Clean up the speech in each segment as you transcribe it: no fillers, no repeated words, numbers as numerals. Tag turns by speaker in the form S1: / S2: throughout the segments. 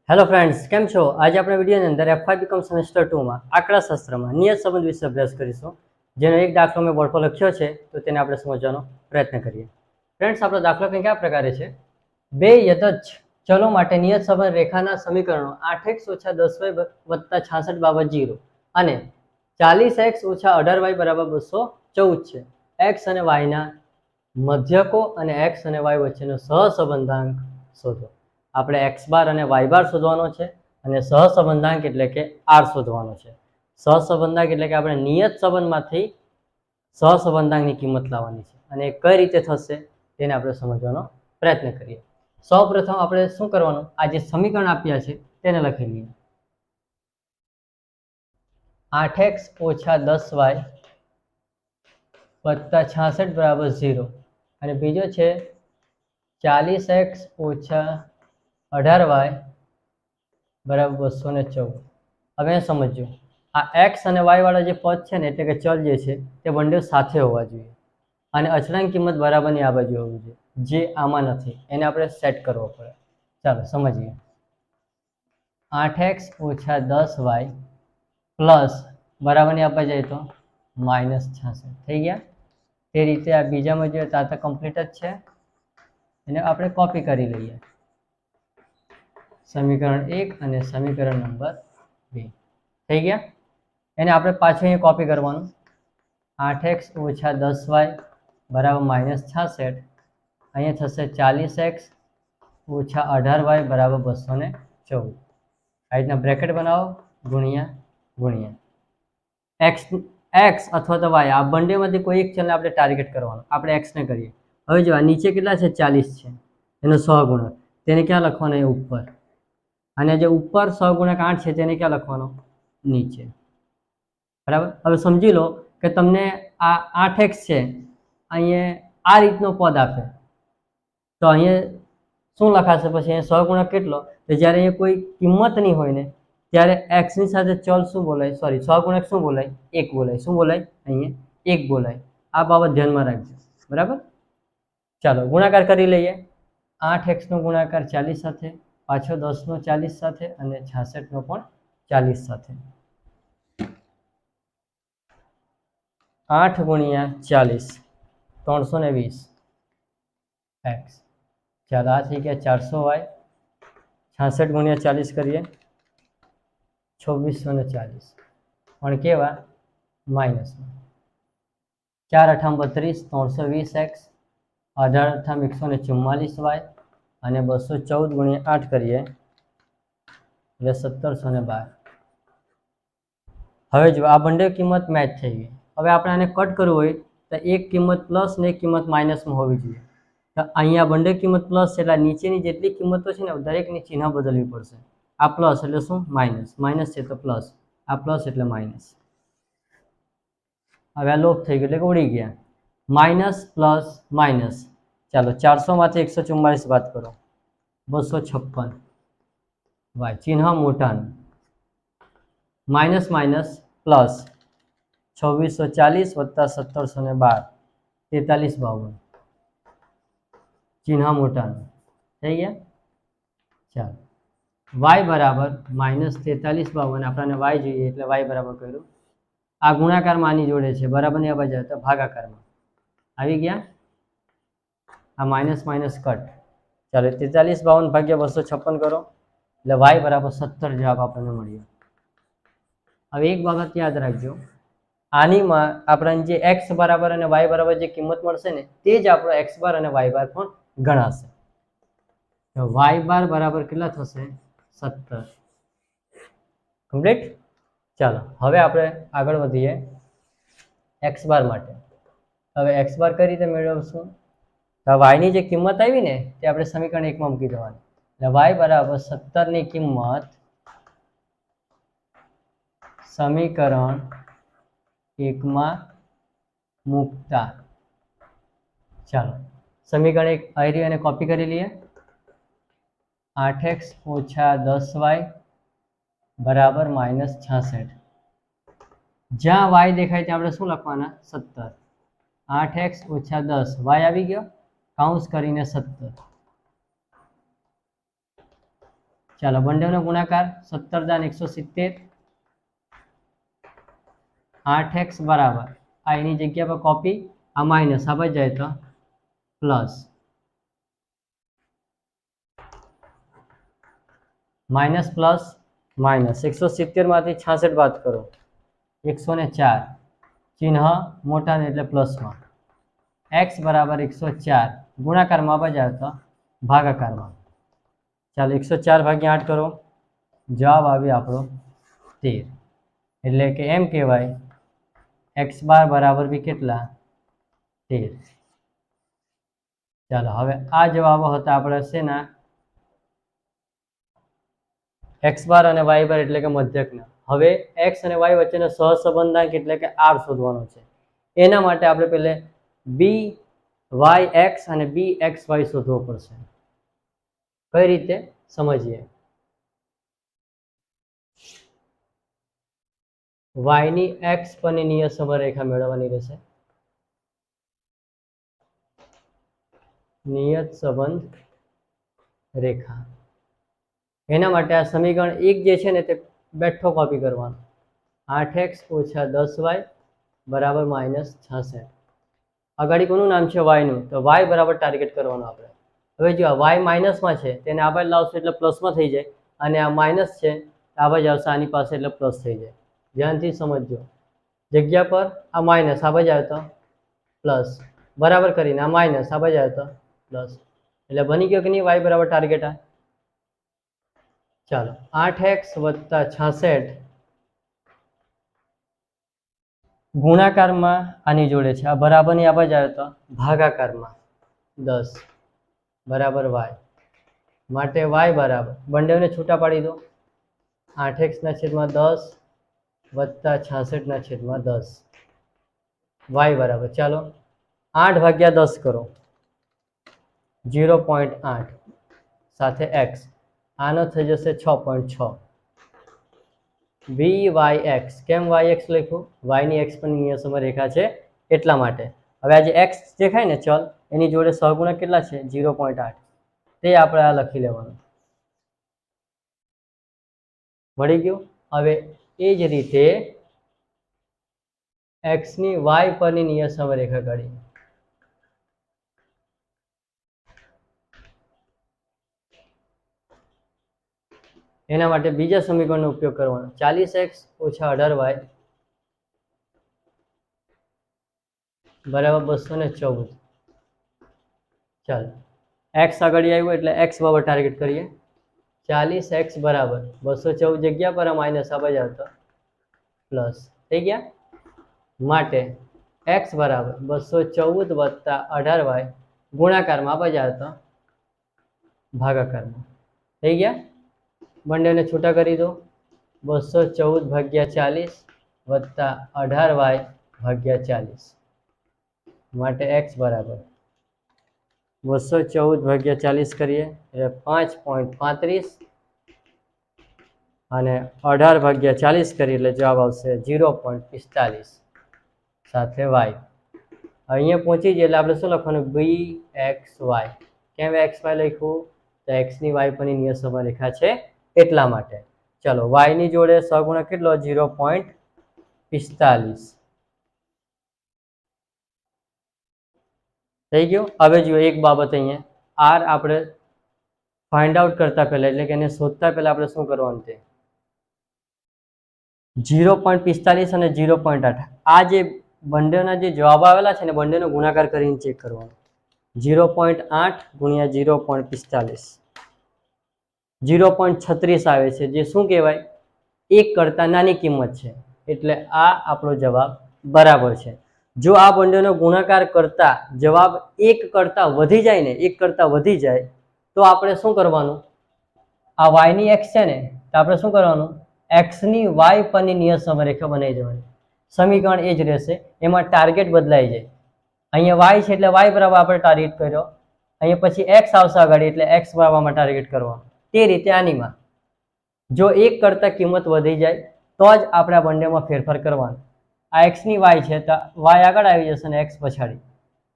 S1: Hello friends, કેમ છો? આજે આપણે વિડીયોની અંદર F5 બીકોમ સેમેસ્ટર 2 માં આંકડાશાસ્ત્રમાં નિયત સંબંધ વિશે અભ્યાસ કરીશું. જેનો એક દાખલો મેં બોર્ડ પર લખ્યો છે, તો તેને આપણે સમજવાનો પ્રયત્ન કરીએ. ફ્રેન્ડ્સ, આપણો દાખલો કંઈક આ પ્રકારે છે. બે યથચ ચલો માટે નિયત સંબંધ રેખાના સમીકરણો 8x - 10y + 66 બાબત 0 અને 40x - 18y = 214 છે. x અને y ના મધ્યકો અને x અને y વચ્ચેનો સહસંબંધાંક શોધો. આપણે x બાર અને y બાર શોધવાનો છે અને સહસંબંધાંક એટલે કે r શોધવાનો છે. સહસંબંધાંક એટલે કે આપણે નિયત સંબંધમાંથી સહસંબંધાંકની કિંમત લાવવાની છે અને એ કઈ રીતે થશે તેને આપણે સમજવાનો પ્રયત્ન કરીએ. સૌપ્રથમ આપણે શું કરવાનું, આ જે સમીકરણ આપ્યા છે તેને લખી લઈએ. 8x - 10y + 66 = 0 અને બીજો છે 40x - 18y = 214. હવે સમજો, આ x અને y વાળા જે પદ છે ને, એટલે કે ચલ જે છે તે બંને સાથે હોવા જોઈએ અને અચળાંક કિંમત બરાબરની આ બાજુ હોવી જોઈએ, જે આમાં નથી. એને આપણે સેટ કરવો પડે. ચાલો સમજીએ. 8x - 10y પ્લસ બરાબરની આપવા જાય તો -66 થઈ ગયા. તે રીતે આ બીજામાં જોઈએ તો આ તો કમ્પ્લીટ જ છે, એને આપણે કોપી કરી લઈએ. સમીકરણ 1 અને સમીકરણ નંબર 2 થઈ ગયા. એને આપણે પાછું અહીંયા કોપી કરવાનું. 8x - 10y = -66. અહીંયા થશે 40x - 18y = 214. આ રીતના બ્રેકેટ બનાવો, ગુણ્યા ગુણ્યા. x અથવા તો y, આ બંનેમાંથી કોઈ એક ચલને આપણે ટાર્ગેટ કરવાનું. આપણે x ને કરીએ. હવે જો આ નીચે કેટલા છે? 40 છે, એનો સહગુણક તેને ક્યાં લખવાનો? એ ઉપર. અને જે ઉપર સહગુણક 8 છે તેને ક્યાં લખવાનો? નીચે. બરાબર. હવે સમજી લો કે તમને આ 8x છે, અહીંયા આ રીતનો પદ આપે તો અહીંયા શું લખાશે? પછી અહીંયા સહગુણક કેટલો? તો જ્યારે અહીંયા કોઈ કિંમત નહીં હોય ને ત્યારે x ની સાથે ચલ શું બોલાય? સોરી, સહગુણક શું બોલાય? 1 બોલાય. શું બોલાય? અહીંયા 1 બોલાય. આ બાબત ધ્યાનમાં રાખજો. બરાબર. ચાલો ગુણાકાર કરી લઈએ. 8x નો ગુણાકાર 40 સાથે, પાછો 10 નો 40 સાથે અને 66 નો પણ 40 સાથે. 8 × 40 320 x. ચાલો આ થઈ ગયા 400y. 66 × 40 કરીએ 2640. પણ કેવા? માઇનસમાં. 4 × 8 = 32 320x. 18 × 8 = 144y અને 214 × 8 કરીએ એટલે 1712. હવે જો આ બંને કિંમત મેચ થઈ ગઈ. હવે આપણે આને કટ કરવું હોય તો એક કિંમત પ્લસ ને એક કિંમત માઇનસમાં હોવી જોઈએ. તો અહીંયા બંને કિંમત પ્લસ છે એટલે નીચેની જેટલી કિંમતો છે ને દરેકની ચિહ્ન બદલવી પડશે. આ પ્લસ એટલે શું? માઇનસ. માઇનસ છે તો પ્લસ. આ પ્લસ એટલે માઇનસ. હવે આ લોપ થઈ ગયું એટલે કે ઉડી ગયા. Minus plus minus. ચાલો 400 માંથી 144 બાદ કરો 256 વાય. ચિહ્ન મોટાનું. Minus minus plus 2640 + 1712 4352. ચિહ્ન મોટાનું. થઈ ગયા. ચાલો y બરાબર -4352. આપણને y જોઈએ એટલે y બરાબર કર્યું. આ ગુણાકારમાં આની જોડે છે, બરાબરની આ બાજુ તો ભાગાકારમાં આવી ગયા. આ માઇનસ માઇનસ કટ. ચાલો 4352 / 256 કરો એટલે y બરાબર 17 જવાબ આપણને મળ્યો. હવે એક બાબત યાદ રાખજો, આનીમાં આપણને જે x બરાબર અને y બરાબર જે કિંમત મળશે ને તે જ આપણો x બાર અને y બાર પણ ગણાશે. તો y બાર બરાબર કેટલા થશે? 17. કમ્પ્લીટ. ચાલો હવે આપણે આગળ વધીએ x બાર માટે. હવે x બાર કઈ રીતે મેળવશું? તો y ની જે કિંમત આવી ને તે આપણે સમીકરણ 1 માં મૂકી દેવાની. એટલે y બરાબર 17 ની કિંમત સમીકરણ 1 માં મૂકતા. ચાલો સમીકરણ 1 આવી અને કોપી કરી લઈએ. 8x - 10y બરાબર -66. જ્યાં y દેખાય ત્યાં આપણે શું લખવાના? 17. 8x - 10 y આવી ગયો, કૌંસ કરીને 17. ચાલો બંનેનો ગુણાકાર 17,170 8x બરાબર આ એની જગ્યા પર કોપી આ માઇનસ આ બાજુ જાય તો પ્લસ માઇનસ પ્લસ માઇનસ 170 માંથી 66 બાદ કરો 104 ચિહ્ન મોટા ને એટલે પ્લસમાં x બરાબર 104 ગુણાકારમાં બાજુ જાય તો ભાગાકારમાં ચાલો 104 ભાગ્યા 8 કરો જવાબ આવે આપણો 13 એટલે કે એમ કહેવાય x બાર બરાબર બી કેટલા 13 ચાલો હવે આ જવાબો હતા આપણે શેના x બાર અને y બાર એટલે કે મધ્યકના હવે x અને y વચ્ચેનો સહસંબંધાંક એટલે કે r શોધવાનો છે એના માટે આપણે પહેલે byx અને bxy શોધવો પડશે કઈ રીતે સમજીએ y ની x પરની નિયત સમરેખા મેળવવાની રહેશે નિયત સંબંધ રેખા એના માટે આ સમીકરણ 1 જે છે ને તે બેઠો કોપી કરવાનો 8x ઓછા 10y બરાબર -66 આગળ કોનું નામ છે y નું તો y બરાબર ટાર્ગેટ કરવાનો આપણે હવે જો y માઇનસમાં છે તેને આ બાજુ લાવશું એટલે પ્લસમાં થઈ જાય અને આ માઇનસ છે આ બાજુ આવશે આની પાસે એટલે પ્લસ થઈ જાય ધ્યાનથી સમજજો જગ્યા પર આ માઇનસ આ બાજુ આવે તો પ્લસ બરાબર કરીને આ માઇનસ આ બાજુ આવે તો પ્લસ એટલે બની ગયો કે નહીં y બરાબર ટાર્ગેટ આ ચાલો 8x વત્તા 66 ગુણાકારમાં આની જોડે છે આ બરાબરની આ બાજુ આવે તો ભાગાકારમાં 10 બરાબર y માટે y બરાબર બંનેને છૂટા પાડી દો 8x ના છેદમાં 10 વત્તા 66 ના છેદમાં 10 y બરાબર ચાલો 8 ભાગ્યા 10 કરો 0.8 સાથે x આનો થઈ જશે 6.6 vyx કેમ yx લખ્યું y ની x પર નિયત સમરેખા છે એટલા માટે હવે આ જે x દેખાય ને ચલ એની જોડે સહગુણક કેટલા છે 0.8 તે આપણે આ લખી લેવાનું મળી ગયું હવે એ જ રીતે x ની y પરની નિયત સમરેખા કાઢી એના માટે બીજા સમીકરણનો ઉપયોગ કરવાનો 40x ઓછા 18y બરાબર 214 ચાલો x આગળ આવ્યું એટલે x બરાબર ટાર્ગેટ કરીએ 40x બરાબર 214 જગ્યા પર માઇનસ આ બાજુ આવતો પ્લસ થઈ ગયા માટે x બરાબર 214 વત્તા 18y ગુણાકારમાં આ બાજુ આવતો ભાગાકારમાં થઈ ગયા બંનેને છૂટા કરી દો 214 ભાગ્યા 40 વત્તા 18y ભાગ્યા 40 માટે x બરાબર 214 ભાગ્યા 40 કરીએ એટલે 5.35 અને 18 ભાગ્યા 40 કરીએ એટલે જવાબ આવશે 0.45 સાથે y અહીંયા પહોંચી જઈએ એટલે આપણે શું લખવાનું bxy કેમ xy લખ્યું તો x ની y પરની નિયત સમરેખા છે એટલા માટે ચલો y ની જોડે સહગુણક કેટલો 0.45 થઈ ગયું હવે જો એક બાબત અહીંયા r આપણે ફાઇન્ડ આઉટ કરતા પહેલા એટલે કે એને શોધતા પહેલા આપણે શું કરવાનું છે 0.45 અને 0.8 આ જે બંનેના જે જવાબ આવેલા છે ને બંનેનો ગુણાકાર કરીને ચેક કરવાનો 0.8 ગુણ્યા 0.45 0.36 આવે છે જે શું કહેવાય 1 કરતાં નાની કિંમત છે એટલે આ આપણો જવાબ બરાબર છે જો આ બંનેનો ગુણાકાર કરતા જવાબ 1 કરતાં વધી જાય ને 1 કરતાં વધી જાય તો આપણે શું કરવાનું આ y ની x છે ને તો આપણે શું કરવાનું x ની y પરની નિયત સમરેખા બનાવી દેવાની સમીકરણ એ જ રહેશે એમાં ટાર્ગેટ બદલાઈ જાય અહીંયા y છે એટલે y બરાબર આપણે ટાર્ગેટ કર્યો અહીંયા પછી x આવશે આગળ એટલે x બરાબરમાં ટાર્ગેટ કરવાનો તે રીતે આનીમાં જો 1 કરતાં કિંમત વધી જાય તો જ આપણે આ બંનેમાં ફેરફાર કરવાનો આ x ની y છે તો y આગળ આવી જશે અને x પછાડી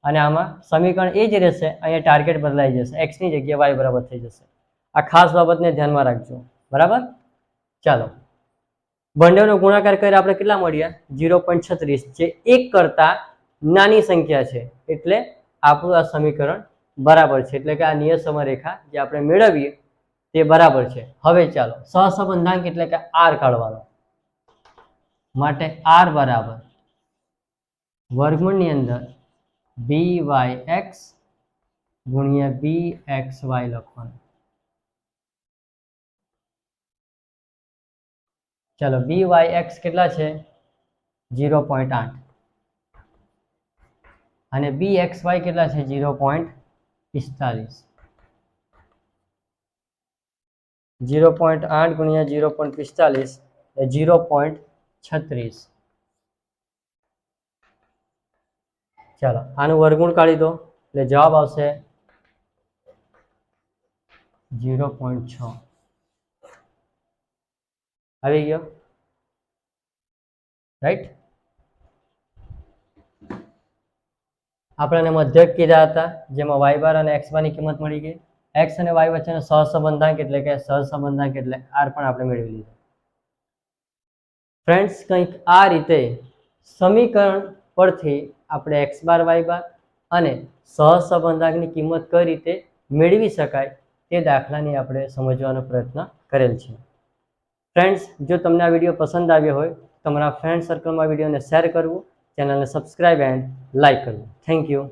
S1: અને આમાં સમીકરણ એ જ રહેશે અહીંયા ટાર્ગેટ બદલાઈ જશે x ની જગ્યાએ y બરાબર થઈ જશે આ ખાસ બાબતને ધ્યાનમાં રાખજો, બરાબર. ચાલો, બંનેનો ગુણાકાર કરી આપણે કેટલા મળ્યા? 0.36, જે 1 કરતા નાની સંખ્યા છે, એટલે આપણું આ સમીકરણ બરાબર છે. એટલે કે આ નિયત સમરેખા જે આપણે મેળવીએ તે બરાબર છે. હવે ચાલો સહસંબંધાંક એટલે કે આર કાઢવાનો. માટે આર બરાબર વર્ગમૂળની અંદર BYX ગુણ્યા BXY લખવાનું. ચાલો, BYX કેટલા છે? 0.8 અને BXY કેટલા છે? 0.45. 0.8 ગુણ્યા 0.45 એ 0.36. ચાલો, આનું વર્ગમૂળ કાઢી દો એટલે જવાબ આવશે 0.6. આવી ગયો, રાઈટ. આપણને મધ્યક કીધા હતા, જેમાં y બાર અને x બારની કિંમત મળી ગઈ. x અને y વચ્ચેનો સહસંબંધાંક એટલે કે સહસંબંધાંક એટલે r પણ આપણે મેળવી લીધો. ફ્રેન્ડ્સ, કંઈક આ રીતે સમીકરણ પરથી આપણે x બાર y બાર અને સહસંબંધાંકની કિંમત કઈ રીતે મેળવી શકાય તે દાખલાની આપણે સમજવાનો પ્રયત્ન કરેલ છે. ફ્રેન્ડ્સ, જો તમને આ વિડીયો પસંદ આવ્યો હોય તમારા ફ્રેન્ડ સર્કલમાં વિડીયોને શેર કરવું, ચેનલને સબસ્ક્રાઇબ એન્ડ લાઇક કરવું. Thank you.